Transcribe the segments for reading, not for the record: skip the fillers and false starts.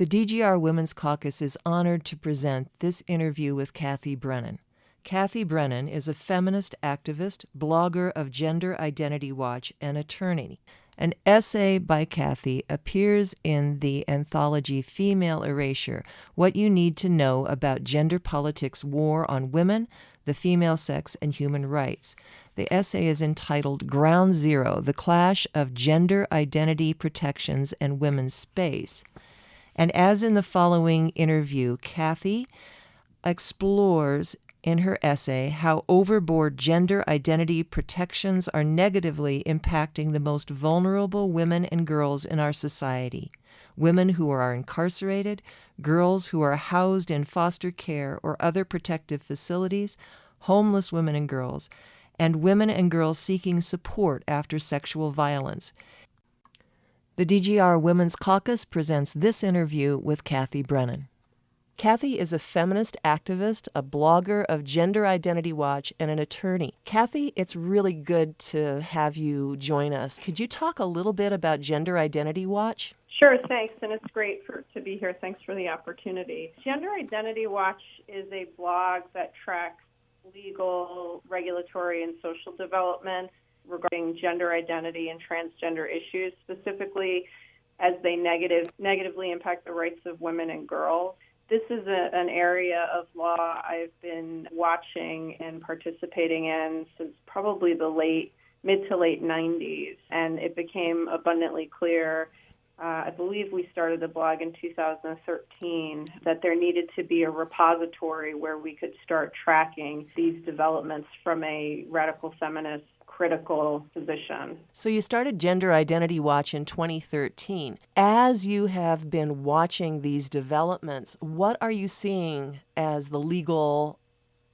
The DGR Women's Caucus is honored to present this interview with Cathy Brennan. Cathy Brennan is a feminist activist, blogger of Gender Identity Watch, and attorney. An essay by Cathy appears in the anthology Female Erasure, What You Need to Know About Gender Politics' War on Women, the Female Sex, and Human Rights. The essay is entitled Ground Zero, The Clash of Gender Identity Protections and Women's Space. And as in the following interview, Cathy explores in her essay how overboard gender identity protections are negatively impacting the most vulnerable women and girls in our society. Women who are incarcerated, girls who are housed in foster care or other protective facilities, homeless women and girls, and women and girls seeking support after sexual violence. The DGR Women's Caucus presents this interview with Cathy Brennan. Cathy is a feminist activist, a blogger of Gender Identity Watch, and an attorney. Cathy, it's really good to have you join us. Could you talk a little bit about Gender Identity Watch? Sure, thanks, and it's great to be here. Thanks for the opportunity. Gender Identity Watch is a blog that tracks legal, regulatory, and social developments regarding gender identity and transgender issues, specifically as they negatively impact the rights of women and girls. This is an area of law I've been watching and participating in since probably the mid to late 90s, and it became abundantly clear, I believe we started the blog in 2013, that there needed to be a repository where we could start tracking these developments from a radical feminist critical position. So you started Gender Identity Watch in 2013. As you have been watching these developments, what are you seeing as the legal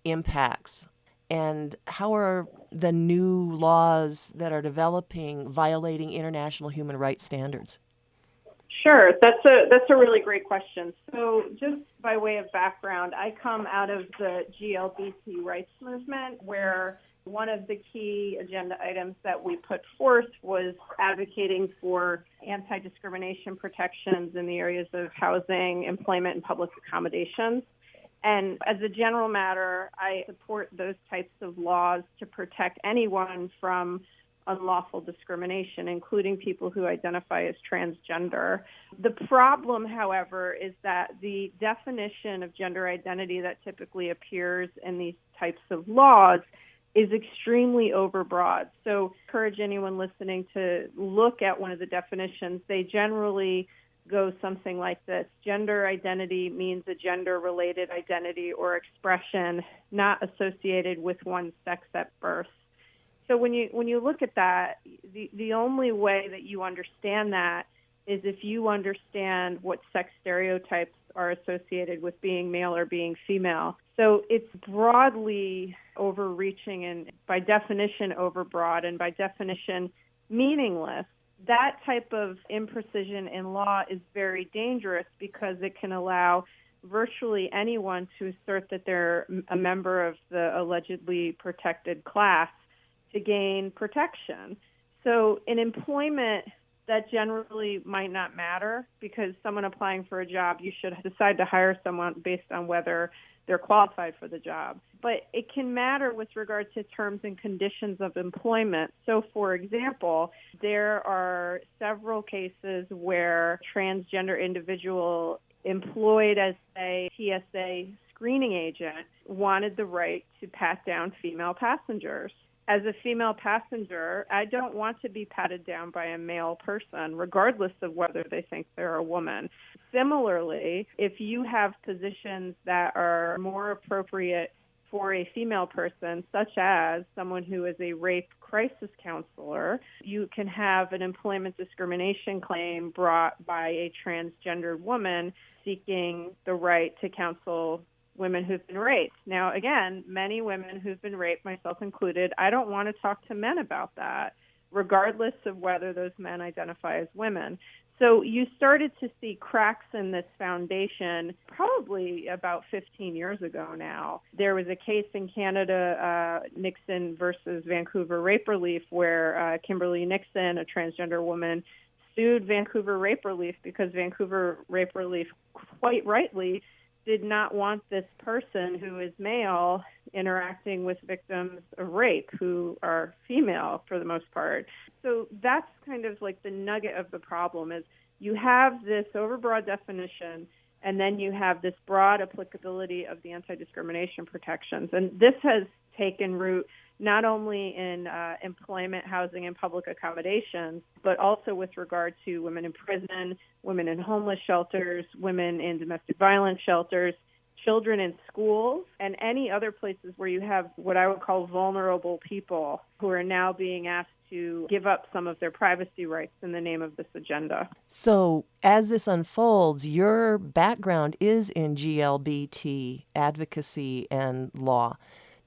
impacts? And how are the new laws that are developing violating international human rights standards? Sure, that's a really great question. So just by way of background, I come out of the GLBT rights movement, where one of the key agenda items that we put forth was advocating for anti-discrimination protections in the areas of housing, employment, and public accommodations. And as a general matter, I support those types of laws to protect anyone from unlawful discrimination, including people who identify as transgender. The problem, however, is that the definition of gender identity that typically appears in these types of laws is extremely overbroad. So I encourage anyone listening to look at one of the definitions. They generally go something like this. Gender identity means a gender-related identity or expression not associated with one's sex at birth. So when you look at that, the only way that you understand that is if you understand what sex stereotypes are associated with being male or being female. So it's broadly overreaching and by definition overbroad and by definition meaningless. That type of imprecision in law is very dangerous because it can allow virtually anyone to assert that they're a member of the allegedly protected class to gain protection. So in employment, that generally might not matter because someone applying for a job, you should decide to hire someone based on whether they're qualified for the job. But it can matter with regard to terms and conditions of employment. So, for example, there are several cases where transgender individual employed as a TSA screening agent wanted the right to pat down female passengers. As a female passenger, I don't want to be patted down by a male person, regardless of whether they think they're a woman. Similarly, if you have positions that are more appropriate for a female person, such as someone who is a rape crisis counselor, you can have an employment discrimination claim brought by a transgendered woman seeking the right to counsel women who've been raped. Now, again, many women who've been raped, myself included, I don't want to talk to men about that, regardless of whether those men identify as women. So you started to see cracks in this foundation probably about 15 years ago now. There was a case in Canada, Nixon versus Vancouver Rape Relief, where Kimberly Nixon, a transgender woman, sued Vancouver Rape Relief because Vancouver Rape Relief, quite rightly, did not want this person who is male interacting with victims of rape who are female for the most part. So that's kind of like the nugget of the problem is you have this overbroad definition and then you have this broad applicability of the anti-discrimination protections. And this has taken root not only in employment, housing, and public accommodations, but also with regard to women in prison, women in homeless shelters, women in domestic violence shelters, children in schools, and any other places where you have what I would call vulnerable people who are now being asked to give up some of their privacy rights in the name of this agenda. So as this unfolds, your background is in GLBT advocacy and law.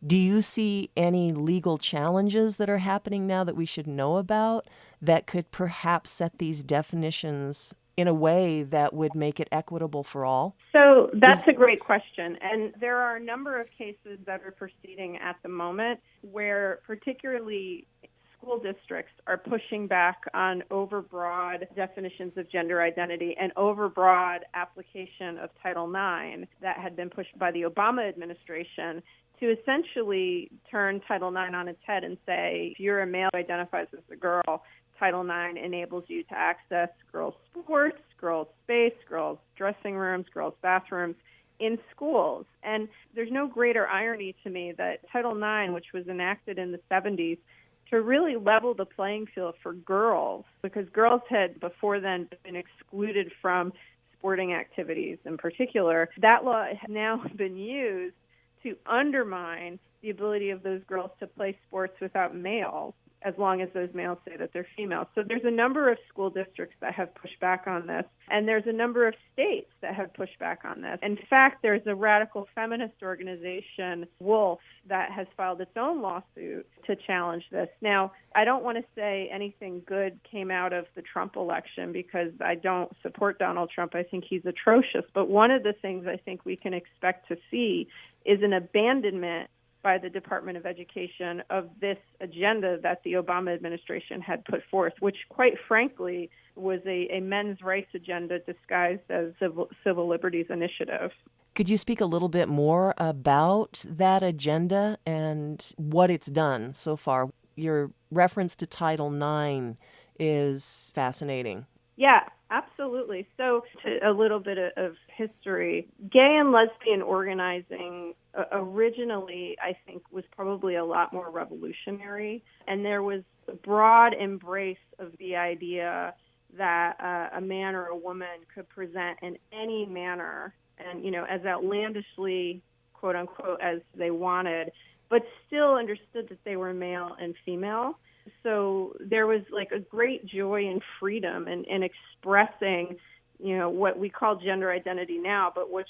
Do you see any legal challenges that are happening now that we should know about that could perhaps set these definitions in a way that would make it equitable for all? So that's a great question. And there are a number of cases that are proceeding at the moment where particularly school districts are pushing back on overbroad definitions of gender identity and overbroad application of Title IX that had been pushed by the Obama administration to essentially turn Title IX on its head and say, if you're a male who identifies as a girl, Title IX enables you to access girls' sports, girls' space, girls' dressing rooms, girls' bathrooms in schools. And there's no greater irony to me that Title IX, which was enacted in the 70s, to really level the playing field for girls, because girls had before then been excluded from sporting activities in particular, that law has now been used to undermine the ability of those girls to play sports without males, as long as those males say that they're female. So there's a number of school districts that have pushed back on this, and there's a number of states that have pushed back on this. In fact, there's a radical feminist organization, Wolf, that has filed its own lawsuit to challenge this. Now, I don't want to say anything good came out of the Trump election because I don't support Donald Trump. I think he's atrocious. But one of the things I think we can expect to see is an abandonment by the Department of Education of this agenda that the Obama administration had put forth, which quite frankly was a men's rights agenda disguised as civil liberties initiative. Could you speak a little bit more about that agenda and what it's done so far? Your reference to Title IX is fascinating. Yeah, absolutely. So a little bit of history. Gay and lesbian organizing originally, I think, was probably a lot more revolutionary. And there was a broad embrace of the idea that a man or a woman could present in any manner and, as outlandishly, quote unquote, as they wanted, but still understood that they were male and female. So there was like a great joy and freedom in expressing, what we call gender identity now, but which,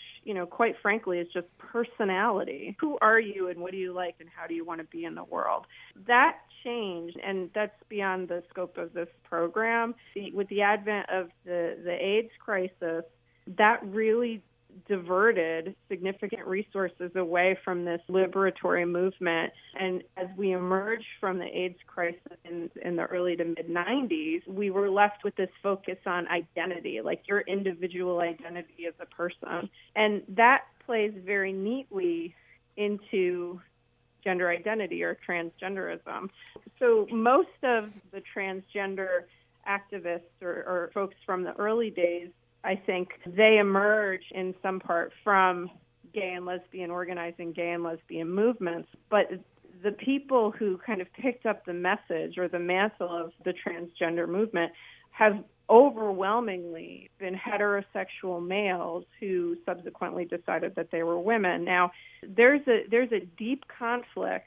quite frankly, is just personality. Who are you and what do you like and how do you want to be in the world? That changed, and that's beyond the scope of this program. With the advent of the AIDS crisis, that really diverted significant resources away from this liberatory movement. And as we emerged from the AIDS crisis in the early to mid-90s, we were left with this focus on identity, like your individual identity as a person. And that plays very neatly into gender identity or transgenderism. So most of the transgender activists or folks from the early days, I think they emerge in some part from gay and lesbian organizing, gay and lesbian movements. But the people who kind of picked up the message or the mantle of the transgender movement have overwhelmingly been heterosexual males who subsequently decided that they were women. Now, there's a deep conflict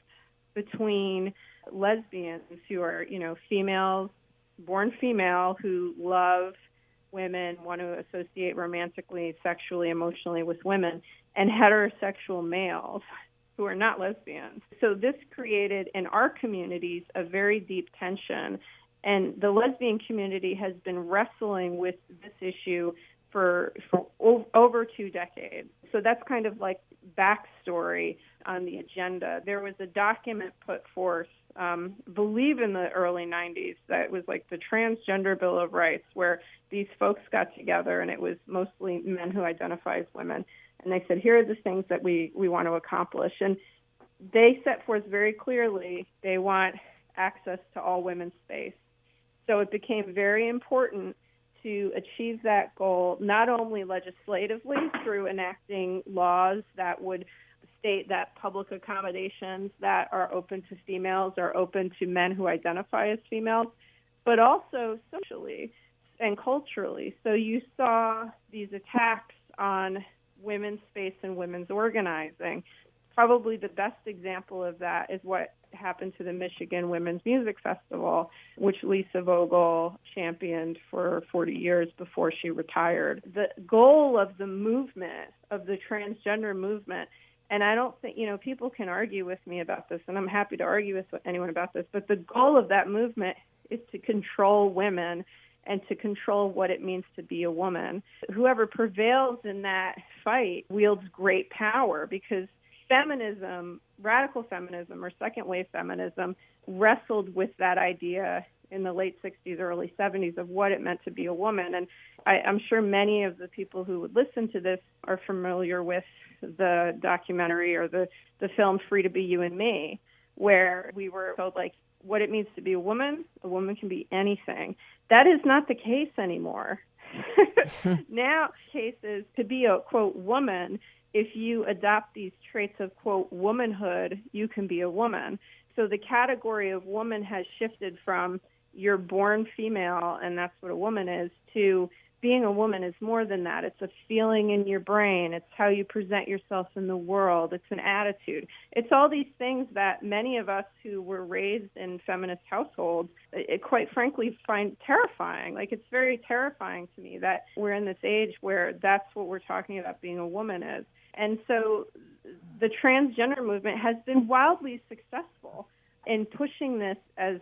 between lesbians who are, females, born female, who love women, want to associate romantically, sexually, emotionally with women, and heterosexual males who are not lesbians. So this created in our communities a very deep tension, and the lesbian community has been wrestling with this issue for over 2 decades. So that's kind of like backstory on the agenda. There was a document put forth believe in the early 90s, that it was like the Transgender Bill of Rights, where these folks got together, and it was mostly men who identify as women. And they said, here are the things that we want to accomplish. And they set forth very clearly they want access to all women's space. So it became very important to achieve that goal, not only legislatively through enacting laws that would state that public accommodations that are open to females are open to men who identify as females, but also socially and culturally. So you saw these attacks on women's space and women's organizing. Probably the best example of that is what happened to the Michigan Women's Music Festival, which Lisa Vogel championed for 40 years before she retired. The goal of the movement, of the transgender movement, and I don't think, people can argue with me about this, and I'm happy to argue with anyone about this, but the goal of that movement is to control women and to control what it means to be a woman. Whoever prevails in that fight wields great power, because feminism, radical feminism or second wave feminism, wrestled with that idea in the late 60s, early 70s of what it meant to be a woman. And I'm sure many of the people who would listen to this are familiar with the documentary or the film Free to Be You and Me, where we were told, like, what it means to be a woman can be anything. That is not the case anymore. Now, cases to be a, quote, woman, if you adopt these traits of, quote, womanhood, you can be a woman. So the category of woman has shifted from you're born female and that's what a woman is, to being a woman is more than that. It's a feeling in your brain. It's how you present yourself in the world. It's an attitude. It's all these things that many of us who were raised in feminist households, quite frankly, find terrifying. Like, it's very terrifying to me that we're in this age where that's what we're talking about being a woman is. And so the transgender movement has been wildly successful in pushing this as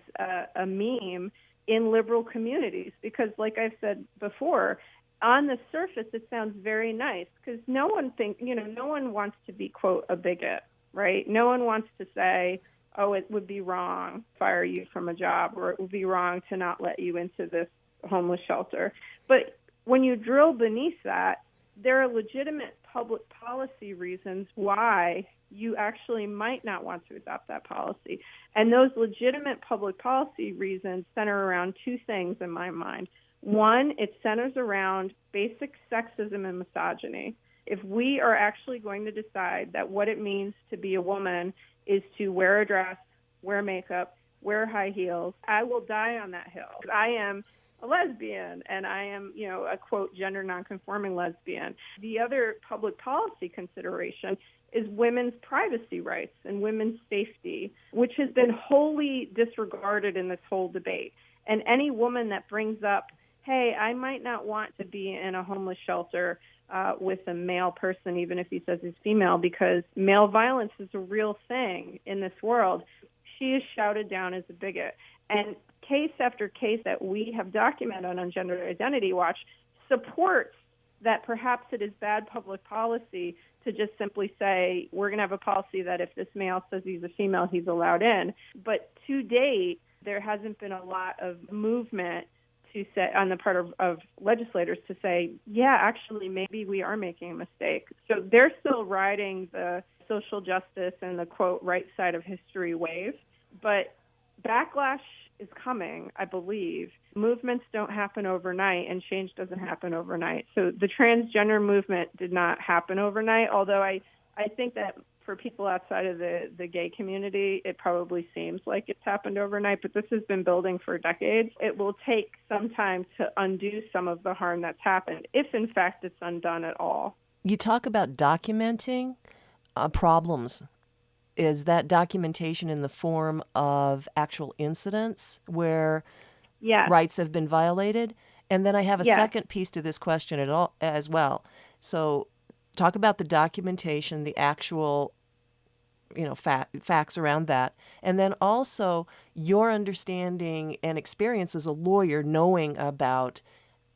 a meme in liberal communities, because, like I've said before, on the surface it sounds very nice, because no one wants to be, quote, a bigot, right? No one wants to say, oh, it would be wrong to fire you from a job, or it would be wrong to not let you into this homeless shelter. But when you drill beneath that, there are legitimate public policy reasons why you actually might not want to adopt that policy. And those legitimate public policy reasons center around two things in my mind. One, it centers around basic sexism and misogyny. If we are actually going to decide that what it means to be a woman is to wear a dress, wear makeup, wear high heels, I will die on that hill. I am a lesbian, and I am, a, quote, gender nonconforming lesbian. The other public policy consideration is women's privacy rights and women's safety, which has been wholly disregarded in this whole debate. And any woman that brings up, hey, I might not want to be in a homeless shelter with a male person, even if he says he's female, because male violence is a real thing in this world, she is shouted down as a bigot. And case after case that we have documented on Gender Identity Watch supports that perhaps it is bad public policy to just simply say, we're going to have a policy that if this male says he's a female, he's allowed in. But to date, there hasn't been a lot of movement to say, on the part of legislators, to say, yeah, actually, maybe we are making a mistake. So they're still riding the social justice and the, quote, right side of history wave. But backlash is coming, I believe. Movements don't happen overnight, and change doesn't happen overnight. So the transgender movement did not happen overnight, although I think that for people outside of the gay community, it probably seems like it's happened overnight, but this has been building for decades. It will take some time to undo some of the harm that's happened, if in fact it's undone at all. You talk about documenting problems. Is that documentation in the form of actual incidents where rights have been violated? And then I have a second piece to this question as well. So talk about the documentation, the actual facts around that, and then also your understanding and experience as a lawyer knowing about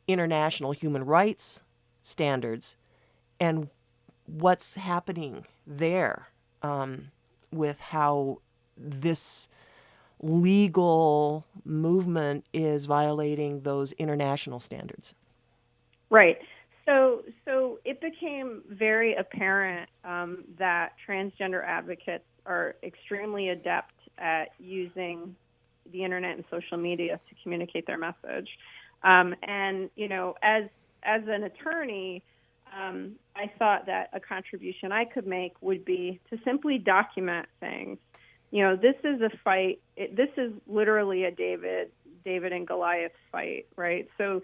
international human rights standards and what's happening there with how this legal movement is violating those international standards. Right. So it became very apparent that transgender advocates are extremely adept at using the internet and social media to communicate their message. And as an attorney, I thought that a contribution I could make would be to simply document things. This is a fight. This is literally a David and Goliath fight, right? So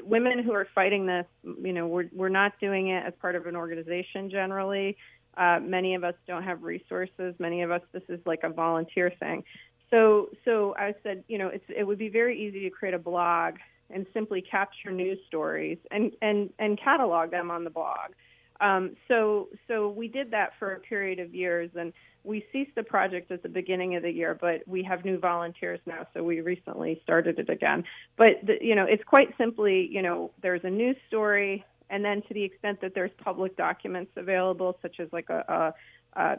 women who are fighting this, we're not doing it as part of an organization generally. Many of us don't have resources. Many of us, this is like a volunteer thing. So I said, it would be very easy to create a blog and simply capture news stories and catalog them on the blog. So we did that for a period of years, and we ceased the project at the beginning of the year, but we have new volunteers now, so we recently started it again. But, it's quite simply, there's a news story, and then to the extent that there's public documents available, such as like a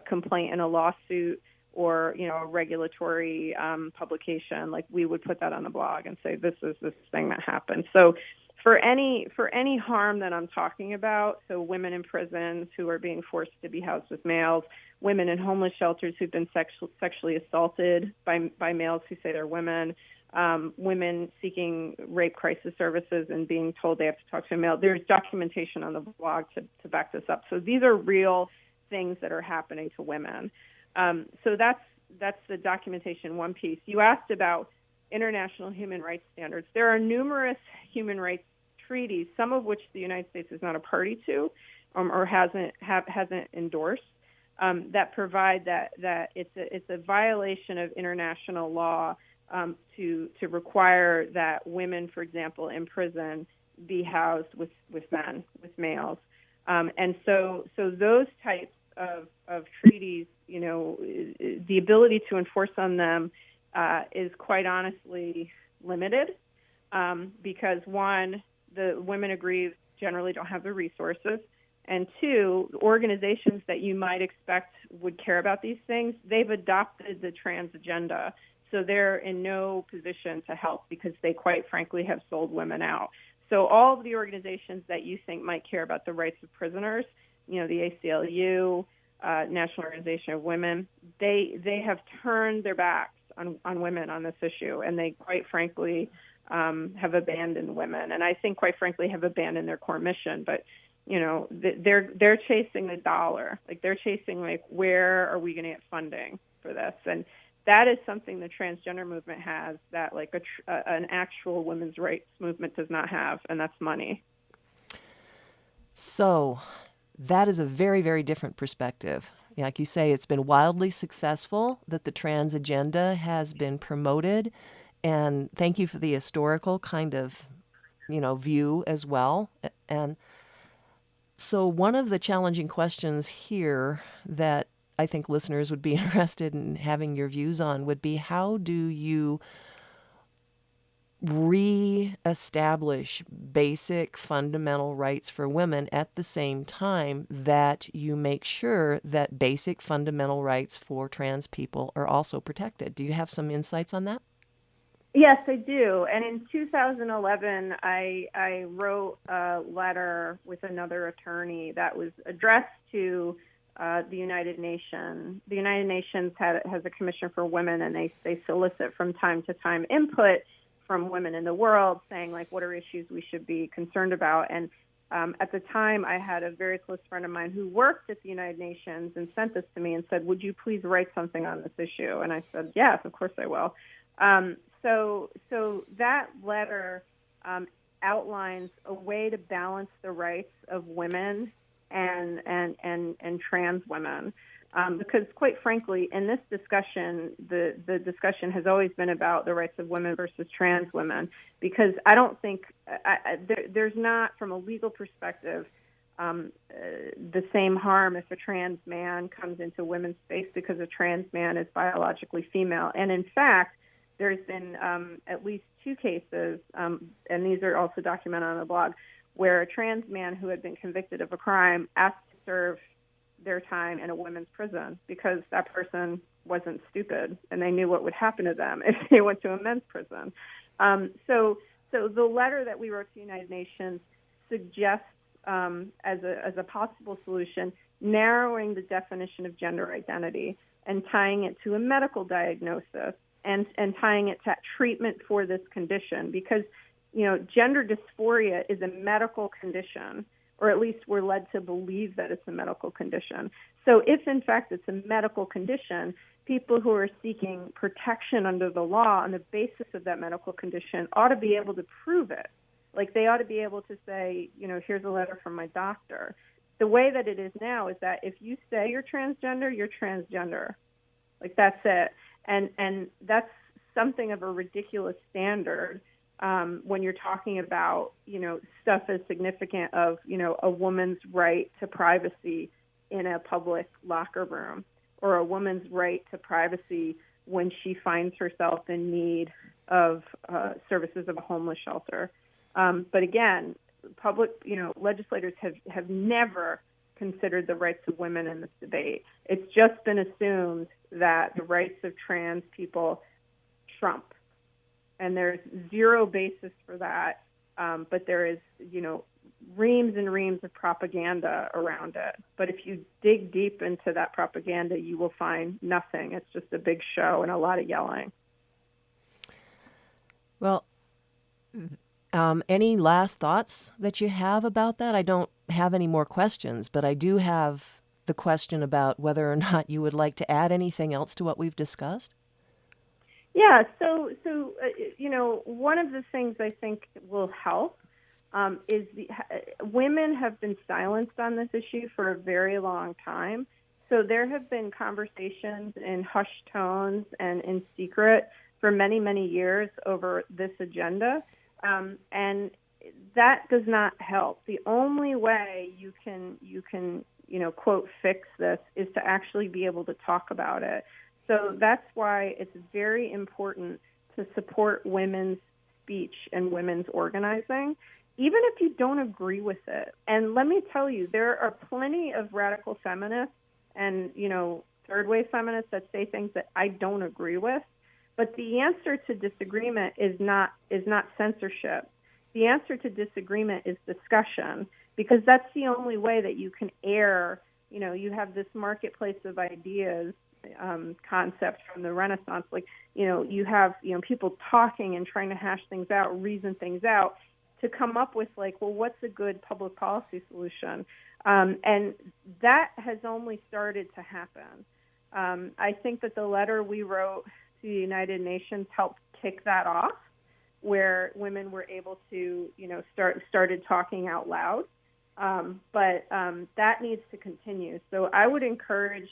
complaint in a lawsuit or, a regulatory publication, like we would put that on the blog and say, this is this thing that happened. So for any harm that I'm talking about, so women in prisons who are being forced to be housed with males, women in homeless shelters who've been sexually assaulted by males who say they're women, women seeking rape crisis services and being told they have to talk to a male. There's documentation on the blog to back this up. So these are real things that are happening to women. So that's the documentation one piece. You asked about international human rights standards. There are numerous human rights treaties, some of which the United States is not a party to or hasn't endorsed, that provide that it's a violation of international law to require that women, for example, in prison be housed with males. And so those types of treaties, the ability to enforce on them is quite honestly limited because, one, the women aggrieved generally don't have the resources, and two, organizations that you might expect would care about these things, they've adopted the trans agenda, so they're in no position to help because they quite frankly have sold women out. So all of the organizations that you think might care about the rights of prisoners, the ACLU, National Organization of Women, they have turned their backs on women on this issue, and they quite frankly have abandoned women, and I think quite frankly have abandoned their core mission. But they're chasing the dollar, like they're chasing like where are we going to get funding for this, and that is something the transgender movement has that like an actual women's rights movement does not have, and that's money. So that is a very, very different perspective. Like you say, it's been wildly successful that the trans agenda has been promoted. And thank you for the historical kind of, view as well. And so one of the challenging questions here that I think listeners would be interested in having your views on would be, how do you re-establish basic fundamental rights for women at the same time that you make sure that basic fundamental rights for trans people are also protected? Do you have some insights on that? Yes, I do. And in 2011, I wrote a letter with another attorney that was addressed to the United Nations. The United Nations has a commission for women, and they solicit from time to time input from women in the world saying, like, what are issues we should be concerned about? And at the time, I had a very close friend of mine who worked at the United Nations and sent this to me and said, would you please write something on this issue? And I said, yes, of course I will. So that letter outlines a way to balance the rights of women and trans women, because quite frankly, in this discussion, the discussion has always been about the rights of women versus trans women, because I don't think there's not, from a legal perspective, the same harm if a trans man comes into women's space because a trans man is biologically female. And in fact, there's been at least two cases, and these are also documented on the blog, where a trans man who had been convicted of a crime asked to serve their time in a women's prison because that person wasn't stupid and they knew what would happen to them if they went to a men's prison. So the letter that we wrote to the United Nations suggests as a possible solution, narrowing the definition of gender identity and tying it to a medical diagnosis and tying it to treatment for this condition, because gender dysphoria is a medical condition, or at least we're led to believe that it's a medical condition. So if in fact it's a medical condition, people who are seeking protection under the law on the basis of that medical condition ought to be able to prove it. Like they ought to be able to say, here's a letter from my doctor. The way that it is now is that if you say you're transgender, you're transgender. Like that's it. And that's something of a ridiculous standard when you're talking about, stuff as significant of, a woman's right to privacy in a public locker room, or a woman's right to privacy when she finds herself in need of services of a homeless shelter. But again, legislators have never considered the rights of women in this debate. It's just been assumed that the rights of trans people trump. And there's zero basis for that, but there is, reams and reams of propaganda around it. But if you dig deep into that propaganda, you will find nothing. It's just a big show and a lot of yelling. Well, any last thoughts that you have about that? I don't have any more questions, but I do have the question about whether or not you would like to add anything else to what we've discussed. Yeah, so one of the things I think will help is women have been silenced on this issue for a very long time. So there have been conversations in hushed tones and in secret for many, many years over this agenda, and that does not help. The only way you can quote fix this is to actually be able to talk about it. So that's why it's very important to support women's speech and women's organizing, even if you don't agree with it. And let me tell you, there are plenty of radical feminists and, third wave feminists that say things that I don't agree with. But the answer to disagreement is not censorship. The answer to disagreement is discussion, because that's the only way that you can air, you have this marketplace of ideas concept from the Renaissance. Like, you have, people talking and trying to hash things out, reason things out to come up with like, well, what's a good public policy solution? And that has only started to happen. I think that the letter we wrote to the United Nations helped kick that off, where women were able to, started talking out loud. But that needs to continue. So I would encourage,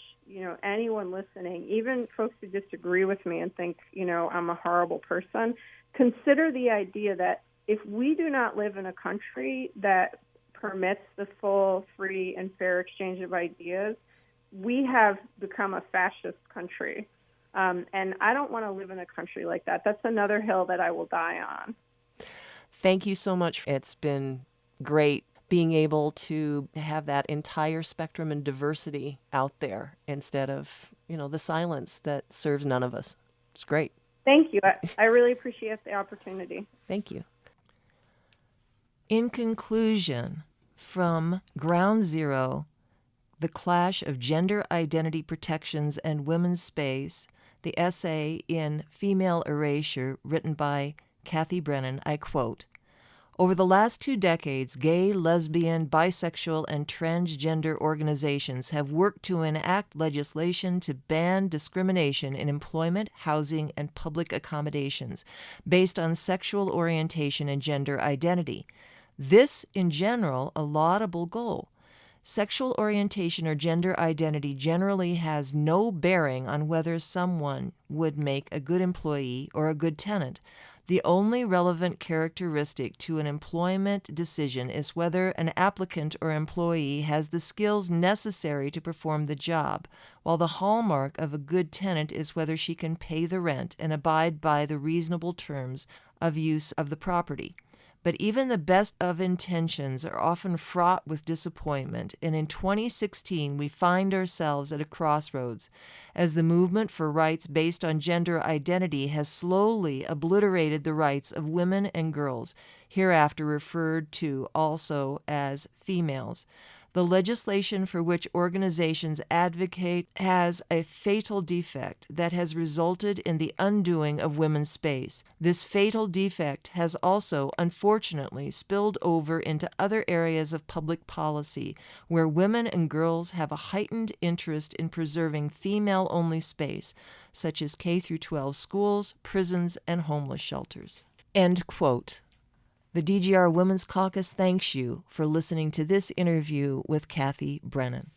anyone listening, even folks who disagree with me and think, I'm a horrible person, consider the idea that if we do not live in a country that permits the full, free, and fair exchange of ideas, we have become a fascist country. And I don't want to live in a country like that. That's another hill that I will die on. Thank you so much. It's been great being able to have that entire spectrum and diversity out there instead of, the silence that serves none of us. It's great. Thank you. I really appreciate the opportunity. Thank you. In conclusion, from Ground Zero, The Clash of Gender Identity Protections and Women's Space, the essay in Female Erasure written by Cathy Brennan, I quote, "Over the last 2 decades, gay, lesbian, bisexual, and transgender organizations have worked to enact legislation to ban discrimination in employment, housing, and public accommodations based on sexual orientation and gender identity. This, in general, a laudable goal. Sexual orientation or gender identity generally has no bearing on whether someone would make a good employee or a good tenant. The only relevant characteristic to an employment decision is whether an applicant or employee has the skills necessary to perform the job, while the hallmark of a good tenant is whether she can pay the rent and abide by the reasonable terms of use of the property. But even the best of intentions are often fraught with disappointment, and in 2016 we find ourselves at a crossroads as the movement for rights based on gender identity has slowly obliterated the rights of women and girls, hereafter referred to also as females. The legislation for which organizations advocate has a fatal defect that has resulted in the undoing of women's space. This fatal defect has also, unfortunately, spilled over into other areas of public policy where women and girls have a heightened interest in preserving female-only space, such as K-12 schools, prisons, and homeless shelters. End quote. The DGR Women's Caucus thanks you for listening to this interview with Cathy Brennan.